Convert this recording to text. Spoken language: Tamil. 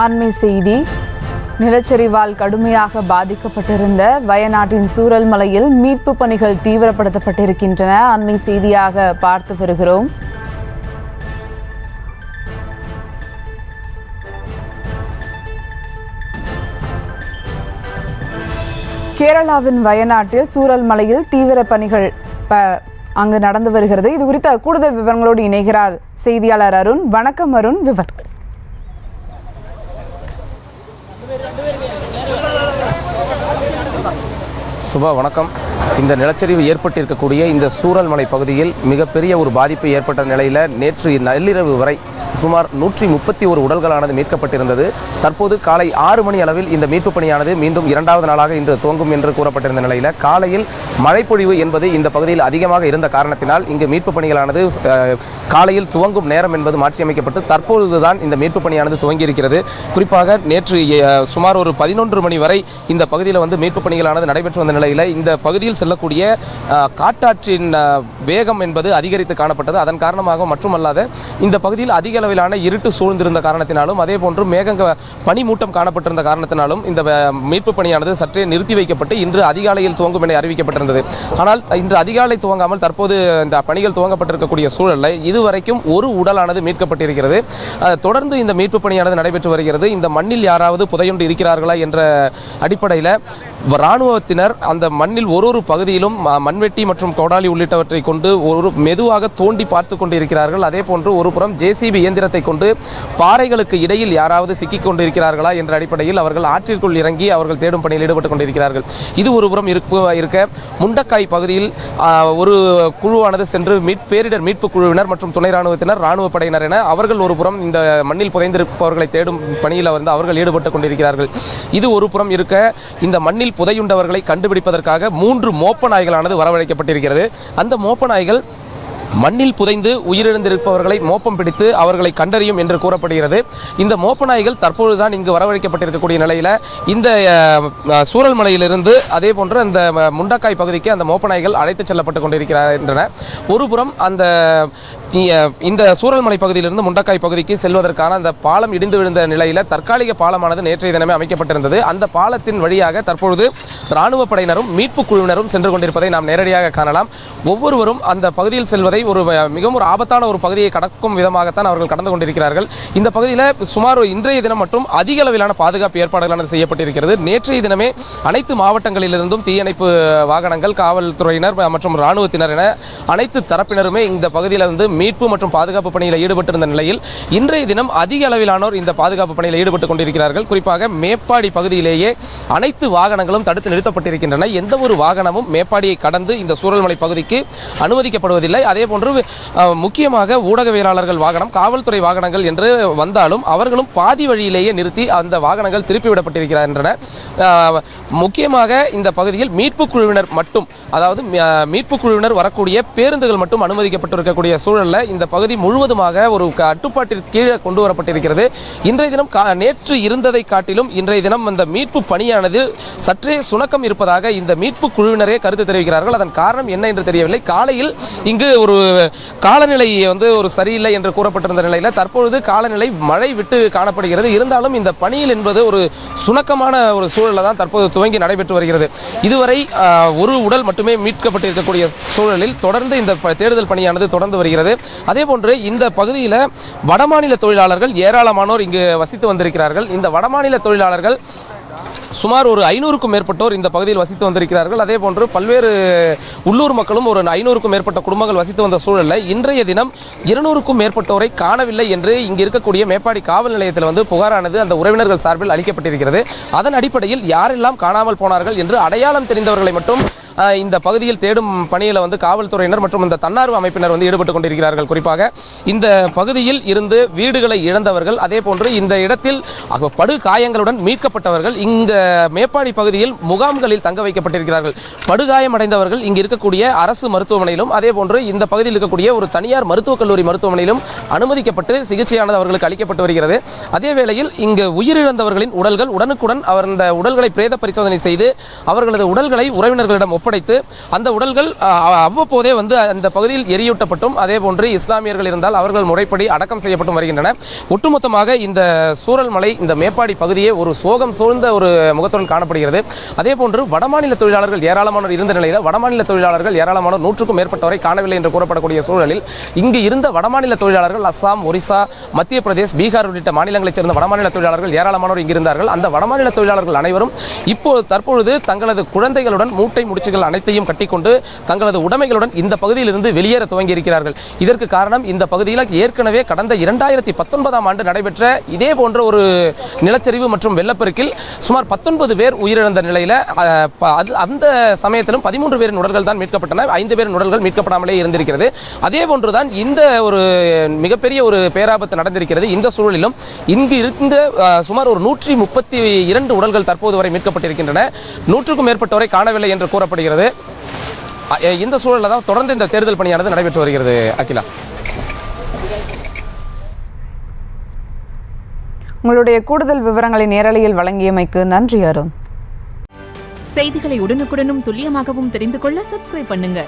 அண்மை செய்தி. நிலச்சரிவால் கடுமையாக பாதிக்கப்பட்டிருந்த வயநாட்டின் சூரல்மலையில் மீட்பு பணிகள் தீவிரப்படுத்தப்பட்டிருக்கின்றன. அண்மை செய்தியாக பார்த்து வருகிறோம். கேரளாவின் வயநாட்டில் சூரல்மலையில் தீவிர பணிகள் அங்கு நடந்து வருகிறது. இது குறித்த கூடுதல் விவரங்களோடு இணைகிறார் செய்தியாளர் அருண். வணக்கம் அருண், விவரம். சுபா, வணக்கம். இந்த நிலச்சரிவு ஏற்பட்டிருக்கக்கூடிய இந்த சூரல்மலை பகுதியில் மிகப்பெரிய ஒரு பாதிப்பு ஏற்பட்ட நிலையில் நேற்று நள்ளிரவு வரை சுமார் 131 உடல்களானது மீட்கப்பட்டிருந்தது. தற்போது காலை 6 மணி அளவில் இந்த மீட்பு பணியானது மீண்டும் 2வது நாளாக இன்று துவங்கும் என்று கூறப்பட்டிருந்த நிலையில் காலையில் மழைப்பொழிவு என்பது இந்த பகுதியில் அதிகமாக இருந்த காரணத்தினால் இங்கு மீட்பு பணிகளானது காலையில் துவங்கும் நேரம் என்பது மாற்றியமைக்கப்பட்டு தற்பொழுதுதான் இந்த மீட்பு பணியானது துவங்கியிருக்கிறது. குறிப்பாக நேற்று சுமார் ஒரு 11 மணி வரை இந்த பகுதியில் மீட்பு பணிகளானது நடைபெற்று வந்த நிலையில் இந்த பகுதியில் செல்லக்கூடிய காட்டாற்றின் வேகம் என்பது அதிகரித்து காணப்பட்டது. அதன் காரணமாக மட்டுமல்லாத இந்த பகுதியில் அதிக அளவிலான இருட்டு சூழ்ந்திருந்த காரணத்தினாலும் அதே போன்று பனிமூட்டம் காணப்பட்டிருந்த காரணத்தினாலும் இந்த மீட்பு பணியானது சற்றே நிறுத்தி வைக்கப்பட்டு இன்று அதிகாலையில் துவங்கும் என அறிவிக்கப்பட்டிருந்தது. ஆனால் இன்று அதிகாலை துவங்காமல் தற்போது இந்த பணிகள் துவங்கப்பட்டிருக்கக்கூடிய சூழலில் இதுவரைக்கும் ஒரு உடலானது மீட்கப்பட்டிருக்கிறது. தொடர்ந்து இந்த மீட்பு பணியானது நடைபெற்று வருகிறது. இந்த மண்ணில் யாராவது புதையுண்டு இருக்கிறார்களா என்ற அடிப்படையில் இராணுவத்தினர் அந்த மண்ணில் ஒரு பகுதியிலும் மண்வெட்டி மற்றும் கோடாலி உள்ளிட்டவற்றை கொண்டு மெதுவாக தோண்டி பார்த்து கொண்டிருக்கிறார்கள். அதே போன்று ஒரு புறம் ஜேசிபி இயந்திரத்தை கொண்டு பாறைகளுக்கு இடையில் யாராவது சிக்கிக் கொண்டிருக்கிறார்களா என்ற அடிப்படையில் அவர்கள் ஆற்றிற்குள் இறங்கி அவர்கள் தேடும் பணியில் ஈடுபட்டுக் கொண்டிருக்கிறார்கள். இது ஒரு புறம் இருக்க முண்டக்காய் பகுதியில் ஒரு குழுவானது சென்று பேரிடர் மீட்பு குழுவினர் மற்றும் துணை ராணுவத்தினர், ராணுவ படையினர் என அவர்கள் ஒரு புறம் இந்த மண்ணில் புதைந்திருப்பவர்களை தேடும் பணியில் அவர்கள் ஈடுபட்டுக் கொண்டிருக்கிறார்கள். இது ஒரு புறம் இருக்க இந்த மண்ணில் புதையுண்டவர்களை கண்டுபிடிப்பதற்காக 3 மோப்ப நாய்களானது வரவழைக்கப்பட்டிருக்கிறது. அந்த மோப்ப நாய்கள் மண்ணில் புதைந்து உயிரிழந்திருப்பவர்களை மோப்பம் பிடித்து அவர்களை கண்டறியும் என்று கூறப்படுகிறது. இந்த மோப்ப நாய்கள் தற்பொழுதுதான் இங்கு வரவழைக்கப்பட்டிருக்கக்கூடிய நிலையில் இந்த சூரல்மலையிலிருந்து அதே போன்று அந்த முண்டக்காய் பகுதிக்கு அந்த மோப்ப நாய்கள் அழைத்து செல்லப்பட்டு கொண்டிருக்கின்றன. ஒருபுறம் இந்த சூரல்மலை பகுதியிலிருந்து முண்டக்காய் பகுதிக்கு செல்வதற்கான அந்த பாலம் இடிந்து விழுந்த நிலையில் தற்காலிக பாலமானது நேற்றைய தினமே அமைக்கப்பட்டிருந்தது. அந்த பாலத்தின் வழியாக தற்பொழுது இராணுவ படையினரும் மீட்பு குழுவினரும் சென்று கொண்டிருப்பதை நாம் நேரடியாக காணலாம். ஒவ்வொருவரும் அந்த பகுதியில் செல்வதை மிகவும் ஒரு ஆபத்தான ஒரு பகுதியை கடக்கும் விதமாகத்தான் அவர்கள் கடந்து கொண்டிருக்கிறார்கள். இந்த பகுதியில் சுமார் இன்றைய தினம் மட்டும் அதிக அளவிலான பாதுகாப்பு ஏற்பாடுகளானது செய்யப்பட்டிருக்கிறது. நேற்றைய தினமே அனைத்து மாவட்டங்களிலிருந்தும் தீயணைப்பு வாகனங்கள், காவல்துறையினர் மற்றும் இராணுவத்தினர் என அனைத்து தரப்பினருமே இந்த பகுதியில் மீட்பு மற்றும் பாதுகாப்பு பணியில் ஈடுபட்டிருந்த நிலையில் இன்றைய தினம் அதிக அளவிலானோர் இந்த பாதுகாப்பு பணியில் ஈடுபட்டுக் கொண்டிருக்கிறார்கள். குறிப்பாக மேப்பாடி பகுதியிலேயே அனைத்து வாகனங்களும் தடுத்து நிறுத்தப்பட்டிருக்கின்றன. எந்த ஒரு வாகனமும் மேப்பாடியை கடந்து இந்த சூரல்மலை பகுதிக்கு அனுமதிக்கப்படுவதில்லை. அதே போன்று முக்கியமாக ஊடகவியலாளர்கள் வாகனம், காவல்துறை வாகனங்கள் என்று வந்தாலும் அவர்களும் பாதி வழியிலேயே நிறுத்தி அந்த வாகனங்கள் திருப்பிவிடப்பட்டிருக்கின்றன. முக்கியமாக இந்த பகுதியில் மீட்பு குழுவினர் மட்டும், அதாவது மீட்பு குழுவினர் வரக்கூடிய பேருந்துகள் மட்டும் அனுமதிக்கப்பட்டிருக்கக்கூடிய சூழலில் இந்த பகுதி முழுவதுமாக ஒரு கட்டுப்பாட்டிற்கு கீழே கொண்டு வரப்பட்டிருக்கிறது. இன்றைய தினம் நேற்று இருந்ததை காட்டிலும் இன்றைய தினம் அந்த மீட்பு பணியானது சற்றே சுணக்கம் இருப்பதாக இந்த மீட்பு குழுவினரே கருத்து தெரிவிக்கிறார்கள். அதன் காரணம் என்ன என்று தெரியவில்லை. காலையில் இங்கு ஒரு காலநிலை ஒரு சரியில்லை என்று கூறப்பட்டிருந்த நிலையில் தற்பொழுது காலநிலை மழை விட்டு காணப்படுகிறது. இருந்தாலும் இந்த பணியில் என்பது ஒரு சுணக்கமான ஒரு சூழலில் தான் தற்போது துவங்கி நடைபெற்று வருகிறது. இதுவரை ஒரு உடல் மட்டுமே மீட்கப்பட்டிருக்கக்கூடிய சூழலில் தொடர்ந்து இந்த தேடுதல் பணியானது தொடர்ந்து வருகிறது. அதே போன்று இந்த பகுதியில் வடமாநில தொழிலாளர்கள் ஏராளமானோர் இங்கு வசித்து வந்திருக்கிறார்கள். இந்த வடமாநில தொழிலாளர்கள் சுமார் ஒரு 500க்கும் மேற்பட்டோர் இந்த பகுதியில் வசித்து வந்திருக்கிறார்கள். அதே போன்று பல்வேறு உள்ளூர் மக்களும் ஒரு 500க்கும் மேற்பட்ட குடும்பங்கள் வசித்து வந்த சூழலில் இன்றைய தினம் 200க்கும் மேற்பட்டோரை காணவில்லை என்று இங்கு இருக்கக்கூடிய மேப்பாடி காவல் நிலையத்தில் புகாரானது அந்த உறவினர்கள் சார்பில் அளிக்கப்பட்டிருக்கிறது. அதன் அடிப்படையில் யாரெல்லாம் காணாமல் போனார்கள் என்று அடையாளம் தெரிந்தவர்களை மட்டும் இந்த பகுதியில் தேடும் பணியில் காவல்துறையினர் மற்றும் இந்த தன்னார்வ அமைப்பினர் ஈடுபட்டுக் கொண்டிருக்கிறார்கள். குறிப்பாக இந்த பகுதியில் இருந்து வீடுகளை இழந்தவர்கள், அதே போன்று இந்த இடத்தில் படு காயங்களுடன் மீட்கப்பட்டவர்கள் இந்த மேப்பாடி பகுதியில் முகாம்களில் தங்க வைக்கப்பட்டிருக்கிறார்கள். படுகாயமடைந்தவர்கள் இங்கு இருக்கக்கூடிய அரசு மருத்துவமனையிலும் அதே போன்று இந்த பகுதியில் இருக்கக்கூடிய ஒரு தனியார் மருத்துவக் கல்லூரி மருத்துவமனையிலும் அனுமதிக்கப்பட்டு சிகிச்சையானது அவர்களுக்கு அளிக்கப்பட்டு வருகிறது. அதே வேளையில் இங்கு உயிரிழந்தவர்களின் உடல்கள் உடனுக்குடன் அந்த உடல்களை பிரேத பரிசோதனை செய்து அவர்களது உடல்களை உறவினர்களிடம் ஒப்படைத்து அந்த உடல்கள் அவ்வப்போதே வந்து அந்த பகுதியில் எரியூட்டப்பட்டும் அதே போன்று இஸ்லாமியர்கள் இருந்தால் அவர்கள் முறைப்படி அடக்கம் செய்யப்பட்டும் வருகின்றன. ஒட்டுமொத்தமாக இந்த சூரல்மலை இந்த மேப்பாடி பகுதியே ஒரு சோகம் சூழ்ந்த ஒரு முகத்துடன் காணப்படுகிறது. அதே போன்று வடமாநில தொழிலாளர்கள் ஏராளமானோர் இருந்த நிலையில் வடமாநில தொழிலாளர்கள் ஏராளமானோர் 100க்கும் மேற்பட்டவரை காணவில்லை என்று கூறப்படக்கூடிய சூழலில் இங்கு இருந்த வடமாநில தொழிலாளர்கள் அஸ்ஸாம், ஒரிசா, மத்திய பிரதேஷ், பீகார் உள்ளிட்ட மாநிலங்களைச் சேர்ந்த வடமாநில தொழிலாளர்கள் ஏராளமானோர் இங்கிருந்தார்கள். அந்த வடமாநில தொழிலாளர்கள் அனைவரும் தற்பொழுது தங்களது குழந்தைகளுடன் மூட்டை முடிச்சுகள் அனைத்தையும் கட்டிக்கொண்டு தங்களது உடைமைகளுடன் இந்த பகுதியிலிருந்து வெளியேற துவங்கி இருக்கிறார்கள். இதற்கு காரணம் இந்த பகுதியில் ஏற்கனவே கடந்த 2019ஆம் ஆண்டு நடைபெற்ற இதே போன்ற ஒரு நிலச்சரிவு மற்றும் வெள்ளப்பெருக்கில் சுமார் 19 பேர் உயிரிழந்த நிலையில் அந்த சமயத்திலும் 13 பேரின் உடல்கள் தான் மீட்கப்பட்டன. 5 பேரின் உடல்கள் மீட்கப்படாமலே இருந்திருக்கிறது. அதே போன்றுதான் இந்த ஒரு மிகப்பெரிய ஒரு பேராபத்து நடந்திருக்கிறது. இந்த சூழலிலும் இங்கு இருந்த சுமார் ஒரு 132 உடல்கள் தற்போது வரை மீட்கப்பட்டிருக்கின்றன. 100க்கும் மேற்பட்டவரை காணவில்லை என்று கூறப்படுகிறது. இந்த சூழலில் தான் தொடர்ந்து இந்த தேடுதல் பணியானது நடைபெற்று வருகிறது. அகிலா, உங்களுடைய கூடுதல் விவரங்களை நேரலையில் வழங்கியமைக்கு நன்றி அருண். செய்திகளை உடனுக்குடனும் துல்லியமாகவும் தெரிந்து கொள்ள சப்ஸ்கிரைப் பண்ணுங்க.